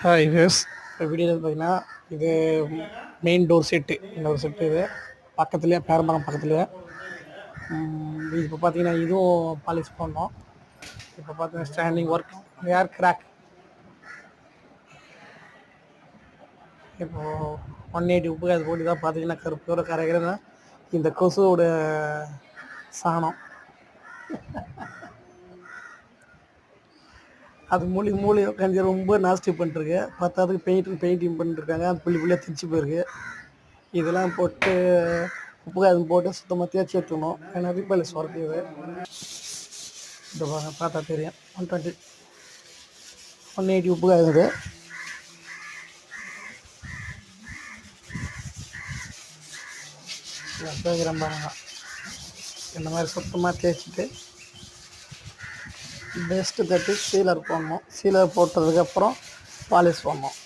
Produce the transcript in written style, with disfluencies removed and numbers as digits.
Hi views. இப்போ வீடியோவில் பார்த்தீங்கன்னா இது மெயின் டோர் செட்டு. இந்த ஒரு செட்டு இது பக்கத்துலேயே பேரம்பரம் பக்கத்துலேயே. இது இப்போ பார்த்தீங்கன்னா இதுவும் பாலிஷ் பண்ணோம். இப்போ பார்த்தீங்கன்னா ஸ்டாண்டிங் ஒர்க் ஏர் கிராக். இப்போது 180 உப்பு அது போட்டு தான் பார்த்தீங்கன்னா கருப்பு கரைகிறதுனா இந்த கொசுவோட சாணம். அது மூலி உட்காந்து ரொம்ப நாஸ்டி பண்ணிட்டுருக்கு. பத்தாவதுக்கு பெயிண்டிங் பண்ணிட்டுருக்காங்க. அது புள்ளியாக திரிச்சு போயிருக்கு. இதெல்லாம் போட்டு உப்பு காயம் போட்டு சுத்தமாக தேய்ச்சி எடுத்துக்கணும். ஏன்னா ரீபாலிஷ் ஒர்க் இது. இந்த பார்த்தா தெரியும் 120 180 உப்பு காயம் இது. கேட்குறேன் பாருங்க. இந்த மாதிரி சுத்தமாக தேய்ச்சிட்டு பெஸ்ட்டு தட்டி சீலர் போடணும். சீலர் போட்டதுக்கப்புறம் பாலிஷ் பண்ணணும்.